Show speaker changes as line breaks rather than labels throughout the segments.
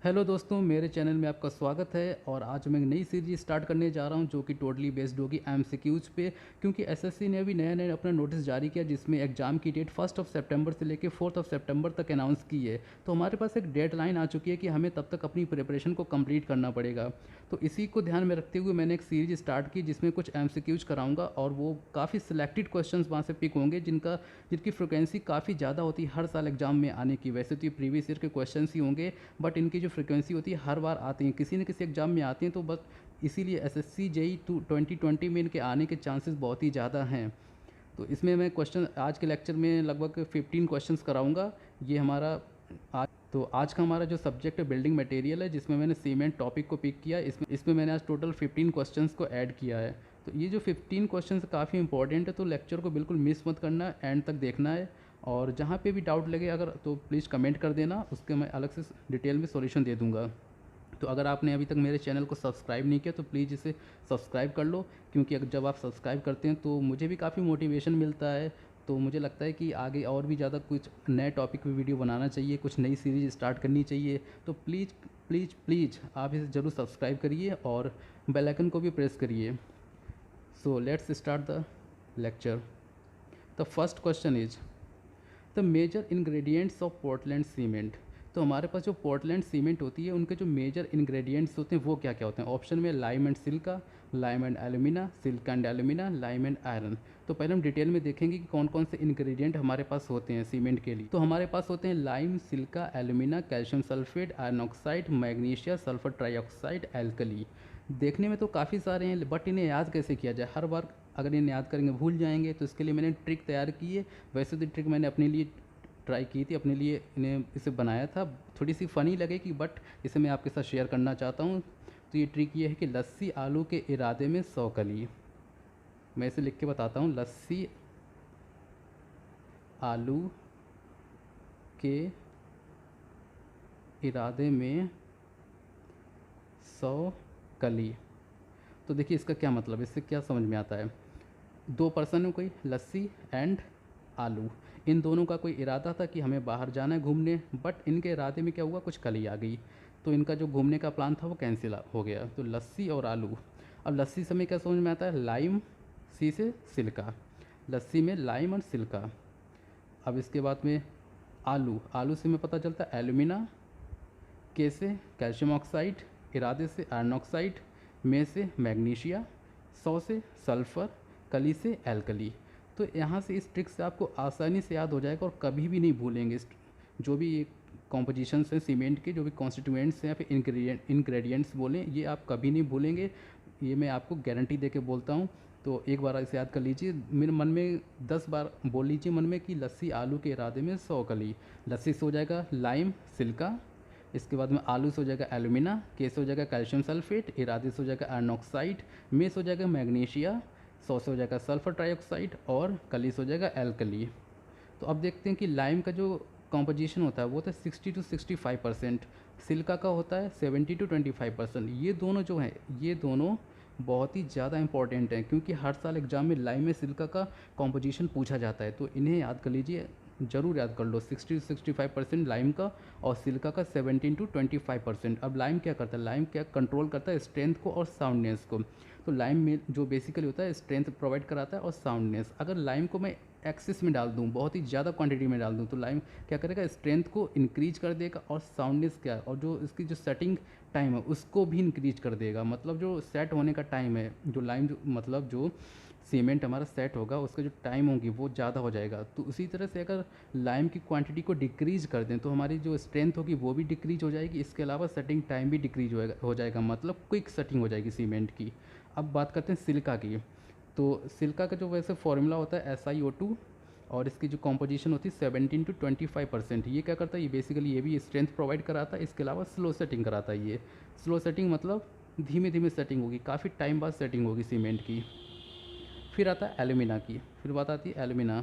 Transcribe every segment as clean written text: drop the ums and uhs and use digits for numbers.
Hello दोस्तों, मेरे channel में आपका स्वागत है। और आज मैं एक नई सीरीज स्टार्ट करने जा रहा हूं जो कि टोटली बेस्ड होगी एमसीक्यूज पे। क्योंकि एसएससी ने अभी नया नया अपना नोटिस जारी किया जिसमें एग्जाम की डेट 1 सितंबर से लेकर 4 सितंबर तक अनाउंस की है। तो हमारे पास एक डेडलाइन आ चुकी है कि हमें तब तक अपनी प्रिपरेशन को कंप्लीट करना पड़ेगा। तो इसी को ध्यान में रखते हुए मैंने एक सीरीज स्टार्ट की जिसमें कुछ एमसीक्यूज कराऊंगा और वो काफ़ी सिलेक्टेड क्वेश्चंस वहाँ से पिक होंगे जिनकी फ्रिक्वेंसी काफ़ी ज़्यादा होती है हर साल एग्जाम में आने की। वैसे तो ये प्रीवियस ईयर के क्वेश्चन ही होंगे, बट इनकी जो फ्रिक्वेंसी होती है हर बार आती हैं, किसी न किसी एग्जाम में आती हैं। तो बस इसीलिए एसएससी जेई 2020 में इनके आने के चांसेस बहुत ही ज़्यादा हैं। तो इसमें मैं क्वेश्चन आज के लेक्चर में लगभग 15 क्वेश्चंस कराऊंगा। ये हमारा आज का हमारा जो सब्जेक्ट है बिल्डिंग मटेरियल है, जिसमें मैंने सीमेंट टॉपिक को पिक किया। इसमें मैंने आज टोटल 15 क्वेश्चंस को ऐड किया है। तो ये जो 15 क्वेश्चंस काफ़ी इंपॉर्टेंट है, तो लेक्चर को बिल्कुल मिस मत करना, एंड तक देखना है। और जहाँ पे भी डाउट लगे अगर तो प्लीज़ कमेंट कर देना, उसके मैं अलग से डिटेल में सॉल्यूशन दे दूँगा। तो अगर आपने अभी तक मेरे चैनल को सब्सक्राइब नहीं किया तो प्लीज़ इसे सब्सक्राइब कर लो, क्योंकि अगर जब आप सब्सक्राइब करते हैं तो मुझे भी काफ़ी मोटिवेशन मिलता है। तो मुझे लगता है कि आगे और भी ज़्यादा कुछ नए टॉपिक पे वीडियो बनाना चाहिए, कुछ नई सीरीज स्टार्ट करनी चाहिए। तो प्लीज़ प्लीज़ प्लीज़ आप इसे ज़रूर सब्सक्राइब करिए और बेल आइकन को भी प्रेस करिए। So let's start the lecture. The first question is the major ingredients of Portland cement. तो हमारे पास जो पोर्टलैंड सीमेंट होती है उनके जो मेजर इंग्रेडिएंट्स होते हैं वो क्या क्या होते हैं। ऑप्शन में lime and Chilka, lime and alumina, Chilka and alumina, lime and iron. तो पहले हम डिटेल में देखेंगे कि कौन कौन से इंग्रेडिएंट हमारे पास होते हैं सीमेंट के लिए। तो हमारे पास होते हैं lime, Chilka, alumina, calcium sulphate, iron oxide, magnesia, sulphur trioxide, alkali. देखने में तो काफ़ी सारे हैं, बट इन्हें याद कैसे किया जाए। हर बार अगर इन्हें याद करेंगे भूल जाएंगे, तो इसके लिए मैंने ट्रिक तैयार की है। वैसे तो ट्रिक मैंने अपने लिए ट्राई की थी, अपने लिए इन्हें इसे बनाया था। थोड़ी सी फ़नी लगेगी, बट इसे मैं आपके साथ शेयर करना चाहता हूँ। तो ये ट्रिक ये है कि लस्सी आलू के इरादे में 100 कली। मैं इसे लिख के बताता हूँ। लस्सी आलू के इरादे में 100 कली। तो देखिए इसका क्या मतलब है, इससे क्या समझ में आता है। दो पर्सन है, कोई लस्सी एंड आलू, इन दोनों का कोई इरादा था कि हमें बाहर जाना है घूमने, बट इनके इरादे में क्या हुआ, कुछ कली आ गई। तो इनका जो घूमने का प्लान था वो कैंसिल हो गया। तो लस्सी और आलू। अब लस्सी से हमें क्या समझ में आता है, लाइम, सी से सिल्का, लस्सी में लाइम और सिल्का। अब इसके बाद में आलू, आलू से हमें पता चलता है एल्यूमिना, के से कैल्शियम ऑक्साइड, इरादे से आयरन ऑक्साइड, में से मैग्नीशिया, 100 से सल्फ़र, कली से एल्कली। तो यहाँ से इस ट्रिक से आपको आसानी से याद हो जाएगा और कभी भी नहीं भूलेंगे। जो भी ये कॉम्पोजिशंस हैं सीमेंट के, जो भी कॉन्स्टिट्यूएंट्स हैं या फिर इंग्रेडिएंट्स बोलें, ये आप कभी नहीं भूलेंगे। ये मैं आपको गारंटी दे के बोलता हूँ। तो एक बार इसे याद कर लीजिए, मेरे मन में 10 बार बोल लीजिए मन में कि लस्सी आलू के इरादे में 100 कली। लस्सी से हो जाएगा लाइम, सिल्का, इसके बाद में आलू से हो जाएगा एल्यूमिना, के से हो जाएगा कैल्शियम सल्फेट, इरादे से हो जाएगा आयरन ऑक्साइड, में से हो जाएगा मैग्नीशिया, 100 से हो जाएगा सल्फर ट्राईऑक्साइड, और कली से हो जाएगा एल्कली। तो अब देखते हैं कि लाइम का जो कॉम्पोजिशन होता है वो होता है 60 to 65%, सिल्का का होता है 70 to 25%। ये दोनों जो हैं, ये दोनों बहुत ही ज़्यादा इंपॉर्टेंट हैं, क्योंकि हर साल एग्जाम में लाइम में सिल्का का कॉम्पोजिशन पूछा जाता है। तो इन्हें याद कर लीजिए, ज़रूर याद कर लो। 60 to 65% लाइम का और सिल्का का 17 to 25%। अब लाइम क्या करता है, लाइम क्या कंट्रोल करता है, स्ट्रेंथ को और साउंडनेस को। तो लाइम में जो बेसिकली होता है स्ट्रेंथ प्रोवाइड कराता है और साउंडनेस। अगर लाइम को मैं एक्सेस में डाल दूँ, बहुत ही ज़्यादा क्वांटिटी में डाल दूँ, तो लाइम क्या करेगा, स्ट्रेंथ को इंक्रीज कर देगा और साउंडनेस क्या है, और जो इसकी जो सेटिंग टाइम है उसको भी इंक्रीज कर देगा। मतलब जो सेट होने का टाइम है, जो लाइम मतलब जो सीमेंट हमारा सेट होगा उसका जो टाइम होगी वो ज़्यादा हो जाएगा। तो उसी तरह से अगर लाइम की क्वांटिटी को डिक्रीज कर दें तो हमारी जो स्ट्रेंथ होगी वो भी डिक्रीज हो जाएगी। इसके अलावा सेटिंग टाइम भी डिक्रीज हो जाएगा, मतलब क्विक सेटिंग हो जाएगी सीमेंट की। अब बात करते हैं सिल्का की। तो सिल्का का जो वैसे फॉर्मूला होता है SiO2, और इसकी जो कॉम्पोजिशन होती है 17 to 25%। ये क्या करता है, ये बेसिकली ये भी स्ट्रेंथ प्रोवाइड कराता है, इसके अलावा स्लो सेटिंग कराता है। ये स्लो सेटिंग मतलब धीमे धीमे सेटिंग होगी, काफ़ी टाइम बाद सेटिंग होगी सीमेंट की। फिर आता है एल्यूमिना की, फिर बात आती है एल्यूमिना।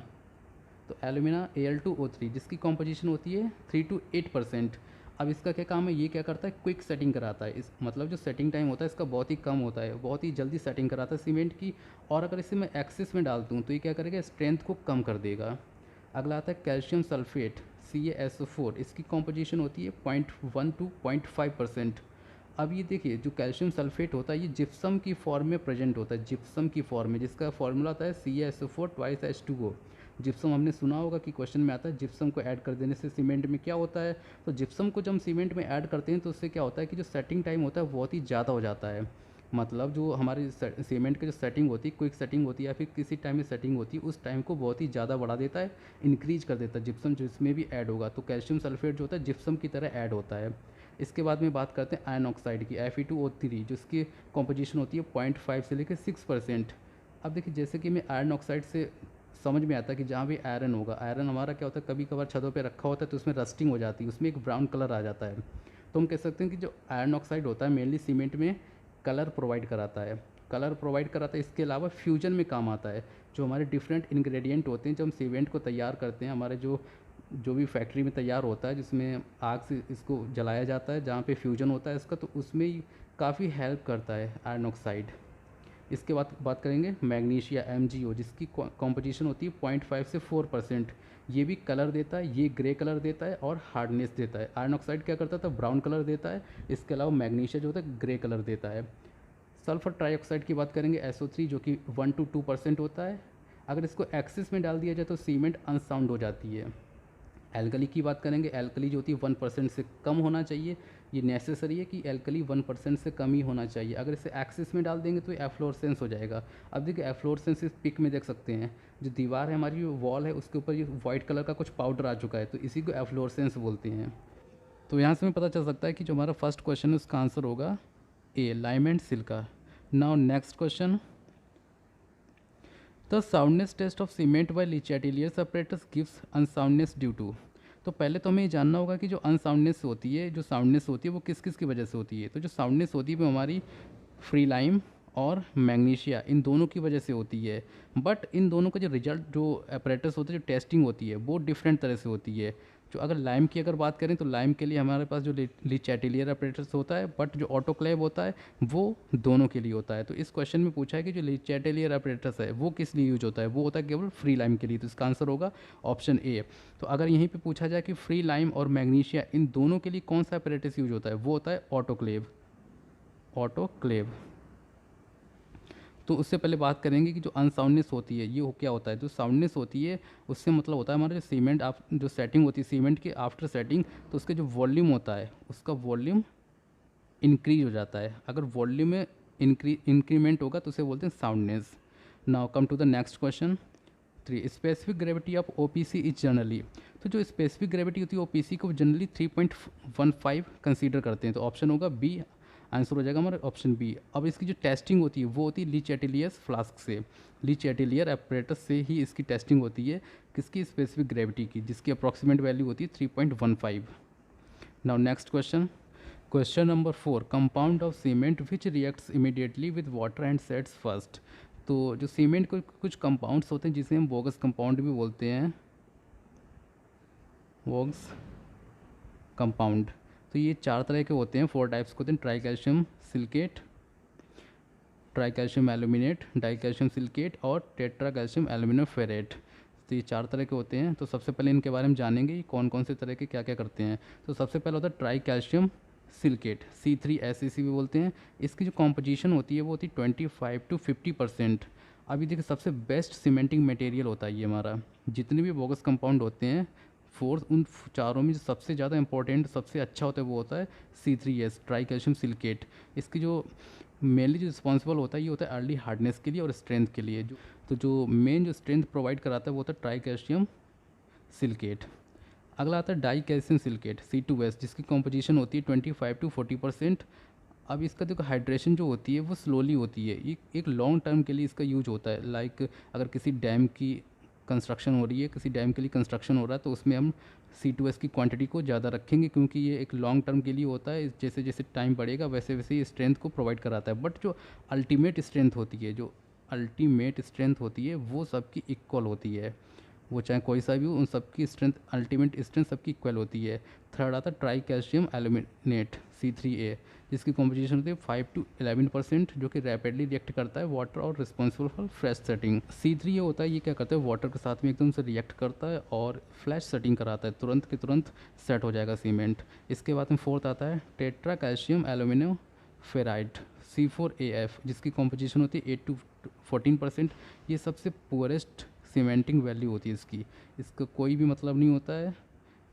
तो एल्यूमिना Al2O3 जिसकी कॉम्पोजिशन होती है 3 to 8%। अब इसका क्या काम है, ये क्या करता है, क्विक सेटिंग कराता है। इस मतलब जो सेटिंग टाइम होता है इसका बहुत ही कम होता है, बहुत ही जल्दी सेटिंग कराता है सीमेंट की। और अगर इसे मैं एक्सेस में डाल दूँ तो ये क्या करेगा, स्ट्रेंथ को कम कर देगा। अगला आता है कैल्शियम सल्फेट, CaSO4 इसकी कॉम्पोजिशन होती है 0.1 टू 0.5%। अब ये देखिए जो कैल्शियम सल्फेट होता है ये जिप्सम की फॉर्म में प्रेजेंट होता है, जिप्सम की फॉर्म में, जिसका फॉर्मूला होता है CaSO4 2 H2O। जिप्सम हमने सुना होगा कि क्वेश्चन में आता है जिप्सम को ऐड कर देने से सीमेंट में क्या होता है। तो जिप्सम को जब हम सीमेंट में ऐड करते हैं तो उससे क्या होता है कि जो सेटिंग टाइम होता है बहुत ही ज़्यादा हो जाता है। मतलब जो हमारी सीमेंट की जो सेटिंग होती है, क्विक सेटिंग होती है या फिर किसी टाइम में सेटिंग होती है, उस टाइम को बहुत ही ज़्यादा बढ़ा देता है, इंक्रीज कर देता है जिप्सम जिसमें भी ऐड होगा। तो कैल्शियम सल्फेट जो होता है जिप्सम की तरह ऐड होता है। इसके बाद में बात करते हैं आयरन ऑक्साइड की, Fe2O3, जिसकी कॉम्पोजिशन होती है 0.5 से लेकर 6%। अब देखिए जैसे कि मैं आयरन ऑक्साइड से समझ में आता है कि जहाँ भी आयरन होगा, आयरन हमारा क्या होता है कभी कभार छतों पे रखा होता है तो उसमें रस्टिंग हो जाती है, उसमें एक ब्राउन कलर आ जाता है। तो हम कह सकते हैं कि जो आयरन ऑक्साइड होता है मेनली सीमेंट में कलर प्रोवाइड कराता है, कलर प्रोवाइड कराता है। इसके अलावा फ्यूजन में काम आता है। जो हमारे डिफरेंट इंग्रेडिएंट होते हैं जब हम सीमेंट को तैयार करते हैं, हमारे जो जो भी फैक्ट्री में तैयार होता है जिसमें आग से इसको जलाया जाता है, जहाँ पे फ्यूजन होता है इसका, तो उसमें ही काफ़ी हेल्प करता है आयरन ऑक्साइड। इसके बाद बात करेंगे मैग्नीशिया MgO, जिसकी कॉम्पोजिशन होती है 0.5 से 4%। ये भी कलर देता है, ये ग्रे कलर देता है और हार्डनेस देता है। आयरन ऑक्साइड क्या करता था, ब्राउन कलर देता है। इसके अलावा मैग्नीशिया जो होता है ग्रे कलर देता है। सल्फर ट्राईऑक्साइड की बात करेंगे SO3, जो कि 1 to 2% होता है। अगर इसको एक्सिस में डाल दिया जाए तो सीमेंट अनसाउंड हो जाती है। एल्कली की बात करेंगे, एल्कली जो होती है 1% से कम होना चाहिए। ये नेसेसरी है कि एल्कली 1% से कम ही होना चाहिए। अगर इसे एक्सिस में डाल देंगे तो एफ्लोरेसेंस हो जाएगा। अब देखिए एफ्लोरेसेंस इस पिक में देख सकते हैं, जो दीवार है हमारी, जो वॉल है, उसके ऊपर ये वाइट कलर का कुछ पाउडर आ चुका है, तो इसी को एफ्लोरेसेंस बोलते हैं। तो यहाँ से हमें पता चल सकता है कि जो हमारा फर्स्ट क्वेश्चन है उसका आंसर होगा A, lime and silica. Now next question, the soundness test of cement by Le Chatelier's apparatus gives unsoundness due to. तो पहले तो हमें ये जानना होगा कि जो अनसाउंडनेस होती है, जो साउंडनेस होती है वो किस किस की वजह से होती है। तो जो साउंडनेस होती है वो हमारी फ्री लाइम और मैग्नीशिया, इन दोनों की वजह से होती है। बट इन दोनों का जो रिजल्ट, जो अपरेटस होता है, जो टेस्टिंग होती है, वो डिफरेंट तरह से होती है। जो अगर लाइम की अगर बात करें तो लाइम के लिए हमारे पास जो Le Chatelier अपरेटस होता है, बट जो ऑटोक्लेव होता है वो दोनों के लिए होता है। तो इस क्वेश्चन में पूछा है कि जो Le Chatelier अपरेटस है वो किस लिए यूज होता है, वो होता है केवल फ्री लाइम के लिए। तो इसका आंसर होगा ऑप्शन ए। तो अगर यहीं पे पूछा जाए कि फ्री लाइम और मैग्नीशिया इन दोनों के लिए कौन सा अपरेटस यूज होता है, वो होता है ऑटोक्लेव, ऑटोक्लेव। तो उससे पहले बात करेंगे कि जो अनसाउंडनेस होती है ये क्या होता है। जो साउंडनेस होती है उससे मतलब होता है हमारा जो सीमेंट आप जो सेटिंग होती है सीमेंट की आफ्टर सेटिंग, तो उसका जो वॉल्यूम होता है उसका वॉल्यूम इंक्रीज हो जाता है। अगर वॉल्यूम में इंक्रीमेंट होगा तो उसे बोलते हैं soundness. Now come to the next question 3, specific gravity of OPC is generally. तो जो स्पेसिफिक ग्रेविटी होती है OPC को जनरली 3.15 कंसीडर करते हैं। तो ऑप्शन होगा बी, आंसर हो जाएगा हमारा ऑप्शन बी। अब इसकी जो टेस्टिंग होती है वो होती है Le Chatelier's फ्लास्क से, Le Chatelier apparatus से ही इसकी टेस्टिंग होती है किसकी, स्पेसिफिक ग्रेविटी की, जिसकी अप्रॉक्सीमेट वैल्यू होती है 3.15। Now next question, question number 4, compound of cement which reacts immediately with water and sets first. तो जो सीमेंट को कुछ कंपाउंड्स होते हैं जिसे हम बोगस कंपाउंड भी बोलते हैं, बोगस कंपाउंड। तो ये 4 तरह के होते हैं, 4 टाइप्स के होते हैं, try calcium silicate, try calcium aluminate, die calcium silicate और टेट्रा कैल्शियम एल्यूमिनियम फेरेट। तो ये 4 तरह के होते हैं। तो सबसे पहले इनके बारे में जानेंगे कि कौन कौन से तरह के क्या क्या करते हैं। तो सबसे पहले होता है ट्राई कैल्शियम सिलिकेट, C3SEC भी बोलते हैं। इसकी जो कॉम्पोजिशन होती है वो होती है 25 to 50%। अभी देखिए सबसे बेस्ट सीमेंटिंग मटेरियल होता है ये हमारा। जितने भी बोगस कंपाउंड होते हैं फोर्थ, उन चारों में जो सबसे ज़्यादा इंपॉर्टेंट, सबसे अच्छा होता है वो होता है C3S, ट्राई कैल्शियम सिलिकेट। इसकी जो मेनली जो रिस्पॉन्सिबल होता है ये होता है अर्ली हार्डनेस के लिए और स्ट्रेंथ के लिए। जो मेन जो स्ट्रेंथ प्रोवाइड कराता है वो होता है ट्राई कैल्शियम सिलिकेट। अगला आता है डाई कैल्शियम सिलिकेट C2S, जिसकी कॉम्पोजिशन होती है 25 to 40%। अब इसका देखो हाइड्रेशन जो होती है वो स्लोली होती है, ये एक लॉन्ग टर्म के लिए इसका यूज होता है। लाइक अगर किसी डैम की कंस्ट्रक्शन हो रही है, किसी डैम के लिए कंस्ट्रक्शन हो रहा है, तो उसमें हम C2S की क्वांटिटी को ज़्यादा रखेंगे क्योंकि ये एक लॉन्ग टर्म के लिए होता है। जैसे जैसे टाइम बढ़ेगा वैसे वैसे ये स्ट्रेंथ को प्रोवाइड कराता है। बट जो अल्टीमेट स्ट्रेंथ होती है, जो अल्टीमेट स्ट्रेंथ होती है वो सबकी इक्वल होती है। वो चाहे कोई सा भी हो, उन सबकी स्ट्रेंथ, अल्टीमेट स्ट्रेंथ सबकी इक्वल होती है। थर्ड आता है ट्राई कैल्शियम एल्यूमिनेट C3A, जिसकी कॉम्पोजिशन होती है 5 to 11%, जो कि रैपिडली रिएक्ट करता है वाटर और responsible for flash setting. C3A होता है, ये क्या करता है, वाटर के साथ में एकदम से रिएक्ट करता है और फ्लैश सेटिंग कराता है, तुरंत के तुरंत सेट हो जाएगा सीमेंट। इसके बाद में फोर्थ आता है tetra calcium aluminium ferrite C4AF, जिसकी कॉम्पोजिशन होती है 8 to 14%। ये सबसे पुअरेस्ट सीमेंटिंग वैल्यू होती है इसकी, इसका कोई भी मतलब नहीं होता है,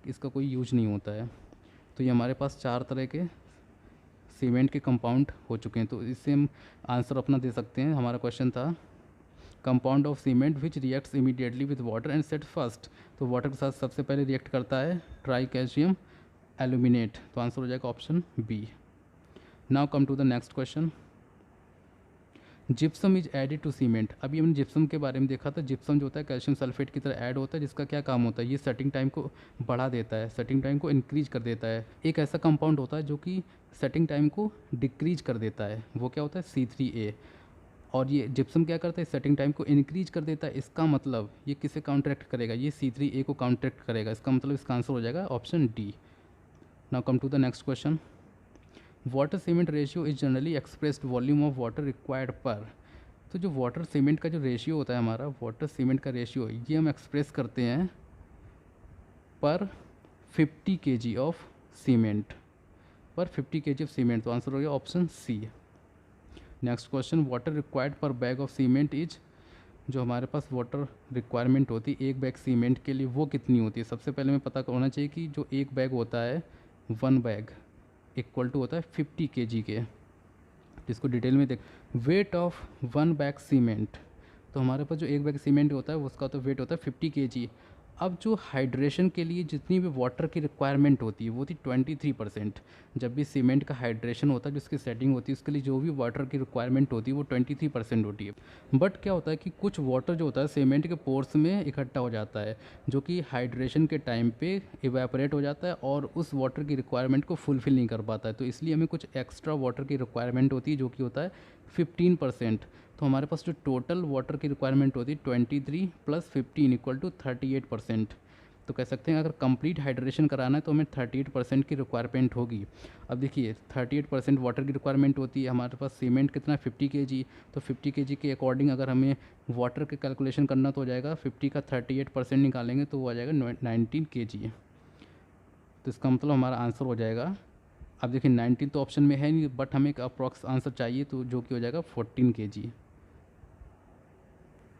इसका कोई यूज नहीं होता है। तो ये हमारे पास 4 तरह के सीमेंट के कंपाउंड हो चुके हैं, तो इससे हम आंसर अपना दे सकते हैं। हमारा क्वेश्चन था compound of cement which reacts immediately with water and set first, तो वाटर के साथ सबसे पहले रिएक्ट करता है ट्राई कैल्शियम एल्यूमिनेट, तो आंसर हो जाएगा option B. Now come to the next question. Gypsum is added to cement. अभी हमने जिप्सम के बारे में देखा था, जिप्सम जो होता है कैल्शियम सल्फेट की तरह ऐड होता है, जिसका क्या काम होता है, ये सेटिंग टाइम को बढ़ा देता है, सेटिंग टाइम को इंक्रीज कर देता है। एक ऐसा कंपाउंड होता है जो कि सेटिंग टाइम को डिक्रीज कर देता है, वो क्या होता है C3A। और ये जिप्सम क्या करता है, सेटिंग टाइम को इंक्रीज कर देता है, इसका मतलब ये किसे काउंटरैक्ट करेगा, ये C3A को काउंटरैक्ट करेगा, इसका मतलब इसका आंसर हो जाएगा option D. Now come to the next question. Water cement ratio is generally expressed volume of water required per. तो जो वाटर सीमेंट का जो रेशियो होता है हमारा, वाटर सीमेंट का रेशियो, ये हम एक्सप्रेस करते हैं पर 50 kg of cement, per 50 kg of cement, तो आंसर हो गया option C. Next question, water required per bag of cement is, जो हमारे पास वाटर रिक्वायरमेंट होती है एक बैग सीमेंट के लिए, वो कितनी होती है। सबसे पहले हमें पता होना चाहिए कि जो एक बैग होता है, 1 बैग इक्वल टू होता है 50 kg के, जिसको डिटेल में देख। वेट ऑफ 1 बैग सीमेंट, तो हमारे पास जो एक बैग सीमेंट होता है उसका तो वेट होता है 50 kg। अब जो हाइड्रेशन के लिए जितनी भी वाटर की रिक्वायरमेंट होती है वो थी 23%। जब भी सीमेंट का हाइड्रेशन होता है, जिसकी सेटिंग होती है, उसके लिए जो भी वाटर की रिक्वायरमेंट होती है वो 23% होती है। बट क्या होता है कि कुछ वाटर जो होता है सीमेंट के पोर्स में इकट्ठा हो जाता है, जो कि हाइड्रेशन के टाइम पे इवेपोरेट हो जाता है और उस वाटर की रिक्वायरमेंट को फुलफिल नहीं कर पाता है, तो इसलिए हमें कुछ एक्स्ट्रा वाटर की रिक्वायरमेंट होती है, जो कि होता है 15%। तो हमारे पास जो टोटल वाटर की रिक्वायरमेंट होती है 23 + 15 इक्वल टू 38%। तो कह सकते हैं अगर कंप्लीट हाइड्रेशन कराना है तो हमें 38% की रिक्वायरमेंट होगी। अब देखिए 38% वाटर की रिक्वायरमेंट होती है, हमारे पास सीमेंट कितना 50 kg, तो 50 kg के अकॉर्डिंग अगर हमें वाटर के कैलकुलेशन करना तो हो जाएगा 50 का 38% निकालेंगे तो वो आ जाएगा 19 kg। तो इसका मतलब हमारा आंसर हो जाएगा, अब देखिए 19 तो ऑप्शन में है नहीं, बट हमें एक अप्रॉक्स आंसर चाहिए, तो जो कि हो जाएगा 14 kg।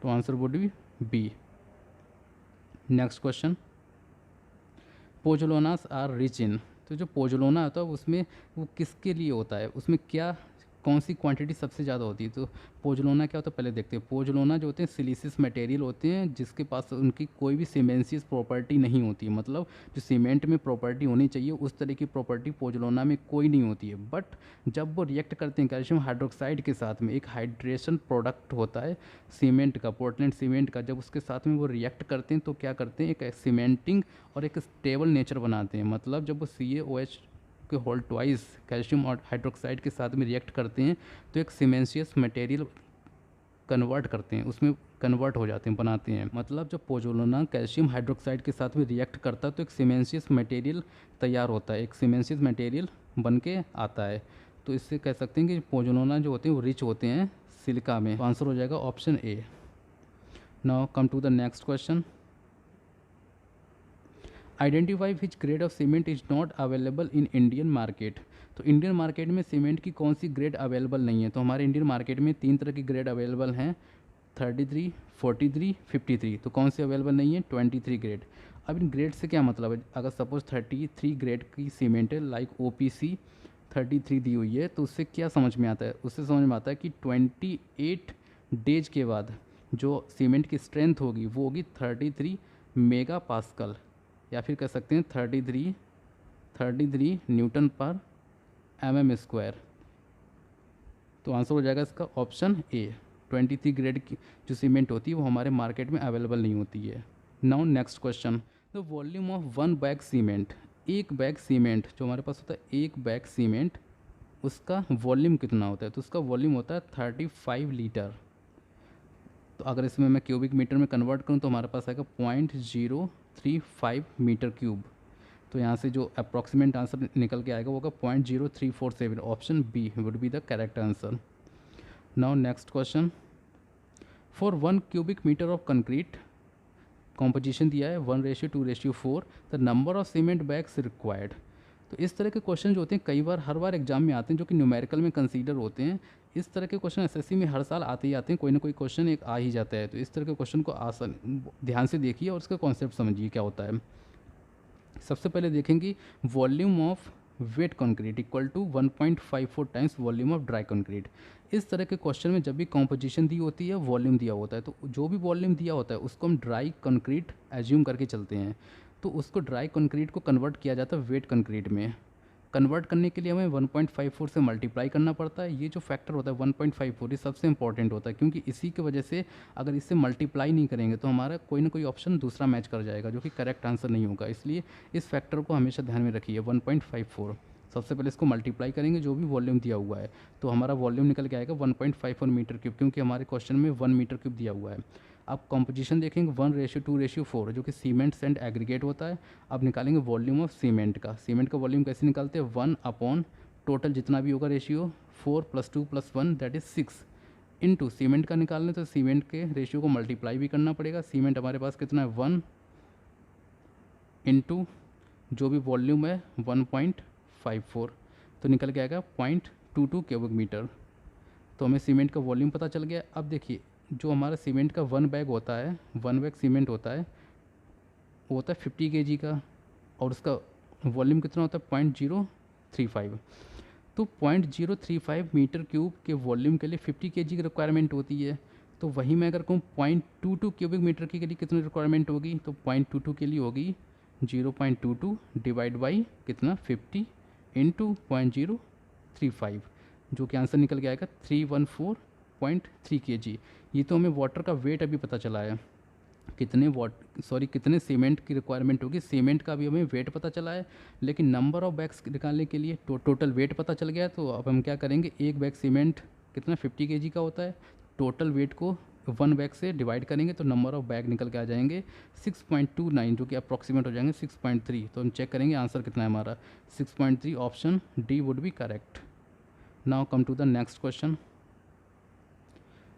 तो answer would be B. Next question, pozzolanas are rich in. तो जो पोजोलोना होता है उसमें वो किसके लिए होता है, उसमें क्या कौन सी क्वांटिटी सबसे ज़्यादा होती है। तो पोजोलोना क्या होता है पहले देखते हैं। पोजोलोना जो होते हैं सिलिसियस मटेरियल होते हैं, जिसके पास उनकी कोई भी सीमेंसियस प्रॉपर्टी नहीं होती है, मतलब जो सीमेंट में प्रॉपर्टी होनी चाहिए उस तरह की प्रॉपर्टी पोजोलोना में कोई नहीं होती है। बट जब वो रिएक्ट करते हैं कैल्शियम हाइड्रोक्साइड के साथ में, एक हाइड्रेशन प्रोडक्ट होता है सीमेंट का, पोर्टलैंड सीमेंट का, जब उसके साथ में वो रिएक्ट करते हैं तो क्या करते हैं, एक सीमेंटिंग और एक स्टेबल नेचर बनाते हैं। मतलब जब वो CaOH के होल ट्वाइस कैल्शियम और हाइड्रोक्साइड के साथ में रिएक्ट करते हैं तो एक सीमेंशियस मटेरियल कन्वर्ट करते हैं, उसमें कन्वर्ट हो जाते हैं, बनाते हैं। मतलब जब पोजोलोना कैल्शियम हाइड्रोक्साइड के साथ में रिएक्ट करता है तो एक सीमेंशियस मटेरियल तैयार होता है, एक सीमेंशियस मटेरियल बन के आता है। तो इससे कह सकते हैं कि पोजोलोना जो होते हैं वो रिच होते हैं सिलिका में। तो आंसर हो जाएगा option A. Now come to the next question, identify which grade of cement is not available in Indian market. तो इंडियन मार्केट में सीमेंट की कौन सी ग्रेड अवेलेबल नहीं है। तो हमारे इंडियन मार्केट में 3 तरह की ग्रेड अवेलेबल हैं, 33, 43, 53। तो कौन सी अवेलेबल नहीं है, 23 ग्रेड। अब इन ग्रेड से क्या मतलब है, अगर सपोज 33 ग्रेड की सीमेंट है, लाइक OPC 33 दी हुई है, तो उससे क्या समझ में आता है, उससे समझ में आता है कि 28 डेज के बाद जो सीमेंट की स्ट्रेंथ होगी वो होगी 33 मेगा पास्कल, या फिर कह सकते हैं 33 न्यूटन पर mm²। तो आंसर हो जाएगा इसका ऑप्शन ए। 23 ग्रेड की जो सीमेंट होती है वो हमारे मार्केट में अवेलेबल नहीं होती है। Now next question, the volume of 1 bag cement. एक बैग सीमेंट जो हमारे पास होता है, एक बैग सीमेंट, उसका वॉल्यूम कितना होता है। तो उसका वॉल्यूम होता है 35 लीटर। तो अगर इसमें मैं क्यूबिक मीटर में कन्वर्ट करूँ तो हमारे पास आएगा 0.035 मीटर क्यूब। तो यहाँ से जो अप्रॉक्सीमेट आंसर निकल के आएगा वो होगा 0.0347। Option B would be the correct answer. Now next question, for 1 cubic metre of concrete composition दिया है 1:2:4, the number of cement bags required. तो इस तरह के क्वेश्चन जो होते हैं कई बार हर बार एग्जाम में आते हैं, जो कि न्यूमेरिकल में कंसीडर होते हैं। इस तरह के क्वेश्चन एसएससी में हर साल आते ही आते हैं, कोई ना कोई क्वेश्चन एक आ ही जाता है। तो इस तरह के क्वेश्चन को आसान ध्यान से देखिए और उसका कॉन्सेप्ट समझिए क्या होता है। सबसे पहले देखेंगे volume of wet concrete equal to 1.54 times volume of dry concrete. इस तरह के क्वेश्चन में जब भी कॉम्पोजिशन दी होती है, वॉल्यूम दिया होता है, तो जो भी वॉल्यूम दिया होता है उसको हम ड्राई कंक्रीट एज्यूम करके चलते हैं। तो उसको ड्राई कंक्रीट को कन्वर्ट किया जाता है वेट कंक्रीट में। कन्वर्ट करने के लिए हमें 1.54 से मल्टीप्लाई करना पड़ता है। ये जो फैक्टर होता है 1.54, ये सबसे इंपॉर्टेंट होता है, क्योंकि इसी की वजह से अगर इससे मल्टीप्लाई नहीं करेंगे तो हमारा कोई ना कोई ऑप्शन दूसरा मैच कर जाएगा, जो कि करेक्ट आंसर नहीं होगा। इसलिए इस फैक्टर को हमेशा ध्यान में रखिए। 1.54 सबसे पहले इसको मल्टीप्लाई करेंगे जो भी वॉल्यूम दिया हुआ है, तो हमारा वॉल्यूम निकल के आएगा 1.54 मीटर क्यूब, क्योंकि हमारे क्वेश्चन में 1 मीटर क्यूब दिया हुआ है। अब कंपोजिशन देखेंगे 1:2:4, जो कि सीमेंट एंड एग्रीगेट होता है। अब निकालेंगे वॉल्यूम ऑफ सीमेंट का। सीमेंट का वॉल्यूम कैसे निकालते हैं, 1 अपॉन टोटल जितना भी होगा ratio 4 + 2 + 1 that is 6 into cement का निकालने, तो सीमेंट के रेशियो को मल्टीप्लाई भी करना पड़ेगा। सीमेंट हमारे पास कितना है 1 इंटू जो भी वॉल्यूम है 1.54, तो निकल के आएगा 0.22 क्यूबिक मीटर। तो हमें सीमेंट का वॉल्यूम पता चल गया। अब देखिए जो हमारा सीमेंट का 1 बैग होता है, 1 बैग सीमेंट होता है, वो होता है 50 kg का, और उसका वॉल्यूम कितना होता है 0.035। तो 0.035 मीटर क्यूब के वॉल्यूम के लिए 50 kg की रिक्वायरमेंट होती है। तो वही मैं अगर कहूँ 0.22 क्यूबिक मीटर के लिए कितनी रिक्वायरमेंट होगी, तो 0.22 के लिए होगी 0.22 डिवाइड बाई कितना 50 इंटू 0.035, जो कि आंसर निकल के आएगा 314.3 kg। ये तो हमें वाटर का वेट अभी पता चला है, कितने सीमेंट की रिक्वायरमेंट होगी, सीमेंट का भी हमें वेट पता चला है। लेकिन नंबर ऑफ बैग्स निकालने के लिए टोटल वेट पता चल गया। तो अब हम क्या करेंगे, एक बैग सीमेंट कितना 50 kg का होता है, टोटल वेट को 1 बैग से डिवाइड करेंगे तो नंबर ऑफ बैग निकल के आ जाएंगे 6.29, जो कि अप्रॉक्सीमेट हो जाएंगे 6.3। तो हम चेक करेंगे आंसर कितना है हमारा 6.3। Option D would be correct. Now come to the next question,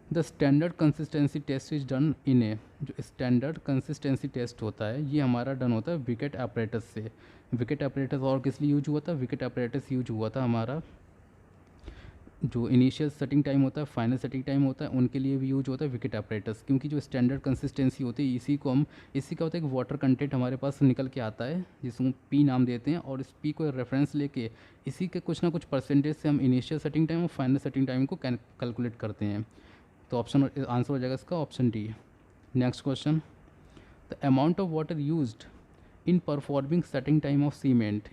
the standard consistency test is done in a. जो स्टैंडर्ड कंसिस्टेंसी टेस्ट होता है ये हमारा डन होता है विकेट अपरेटस से। विकेट अपरेटस और किस लिए यूज हुआ था, विकेट अपरेटस यूज हुआ था हमारा जो इनिशियल सेटिंग टाइम होता है, फाइनल सेटिंग टाइम होता है, उनके लिए भी यूज होता है विकेट अपरेटस। क्योंकि जो स्टैंडर्ड कंसिस्टेंसी होती है इसी का होता है कि वाटर कंटेंट हमारे पास निकल के आता है, जिसको पी नाम देते हैं, और इस पी को रेफरेंस लेके इसी के कुछ ना कुछ परसेंटेज से हम इनिशियल सेटिंग टाइम और फाइनल सेटिंग टाइम को कैलकुलेट करते हैं। तो ऑप्शन आंसर हो जाएगा इसका option D. Next question, the amount of water used in performing setting time of cement.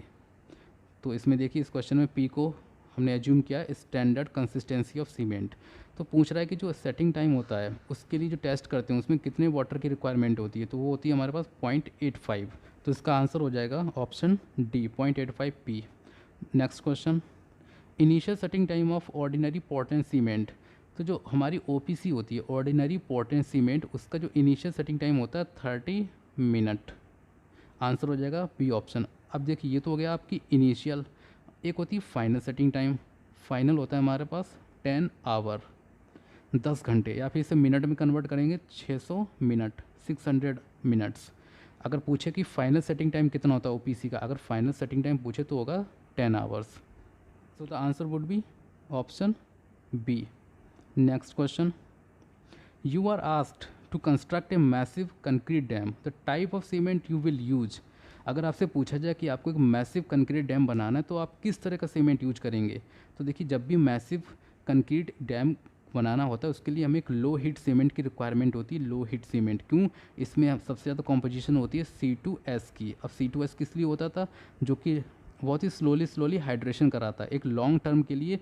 तो इसमें देखिए इस क्वेश्चन में पी को हमने एज्यूम किया स्टैंडर्ड कंसिस्टेंसी ऑफ सीमेंट। तो पूछ रहा है कि जो सेटिंग टाइम होता है उसके लिए जो टेस्ट करते हैं उसमें कितने वाटर की रिक्वायरमेंट होती है, तो वो होती है हमारे पास 0.85। तो इसका आंसर हो जाएगा option D 0.85 P. Next question, initial setting time of ordinary Portland cement. तो जो हमारी ओपीसी होती है ऑर्डिनरी पोर्टलैंड सीमेंट, उसका जो इनिशियल सेटिंग टाइम होता है 30 मिनट। आंसर हो जाएगा बी ऑप्शन। अब देखिए ये तो हो गया आपकी इनिशियल, एक होती है फाइनल सेटिंग टाइम। फाइनल होता है हमारे पास 10 आवर 10 घंटे, या फिर इसे मिनट में कन्वर्ट करेंगे 600 मिनट 600 मिनट्स। अगर पूछे कि फाइनल सेटिंग टाइम कितना होता है ओपीसी का, अगर फाइनल सेटिंग टाइम पूछे तो होगा 10 hours. So the answer would be option B. Next question, you are asked to construct a massive concrete dam, the type of cement you will use। अगर आपसे पूछा जाए कि आपको एक मैसिव कंक्रीट डैम बनाना है तो आप किस तरह का सीमेंट यूज करेंगे, तो देखिए जब भी मैसिव कंक्रीट डैम बनाना होता है उसके लिए हमें एक लो हीट सीमेंट की रिक्वायरमेंट होती है। लो हीट सीमेंट क्यों, इसमें सबसे ज़्यादा कॉम्पोजिशन होती है C2S की। अब C2S किस लिए होता था, जो कि बहुत ही स्लोली हाइड्रेशन कराता है। एक लॉन्ग टर्म के लिए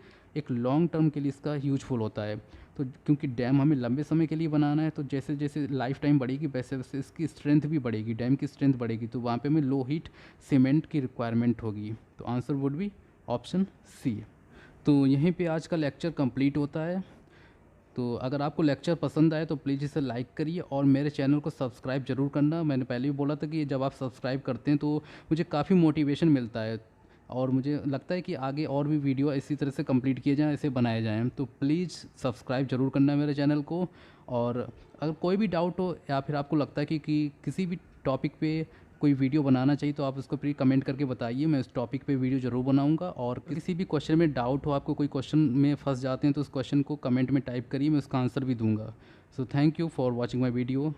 इसका यूजफुल होता है। तो क्योंकि डैम हमें लंबे समय के लिए बनाना है, तो जैसे जैसे लाइफ टाइम बढ़ेगी वैसे वैसे इसकी स्ट्रेंथ भी बढ़ेगी, डैम की स्ट्रेंथ बढ़ेगी, तो वहाँ पे हमें लो हीट सीमेंट की रिक्वायरमेंट होगी। तो answer would be option C. तो यहीं पे आज का लेक्चर कंप्लीट होता है। तो अगर आपको लेक्चर पसंद आए तो प्लीज़ इसे लाइक करिए और मेरे चैनल को सब्सक्राइब ज़रूर करना। मैंने पहले भी बोला था कि जब आप सब्सक्राइब करते हैं तो मुझे काफ़ी मोटिवेशन मिलता है और मुझे लगता है कि आगे और भी वीडियो इसी तरह से कंप्लीट किए जाएँ, ऐसे बनाए जाएँ। तो प्लीज़ सब्सक्राइब ज़रूर करना मेरे चैनल को। और अगर कोई भी डाउट हो या फिर आपको लगता है कि किसी भी टॉपिक पे कोई वीडियो बनाना चाहिए तो आप उसको प्लीज़ कमेंट करके बताइए, मैं उस टॉपिक पे वीडियो ज़रूर बनाऊंगा। और किसी भी क्वेश्चन में डाउट हो, आपको कोई क्वेश्चन में फंस जाते हैं तो उस क्वेश्चन को कमेंट में टाइप करिए, मैं उसका आंसर भी दूंगा। So thank you for watching my video.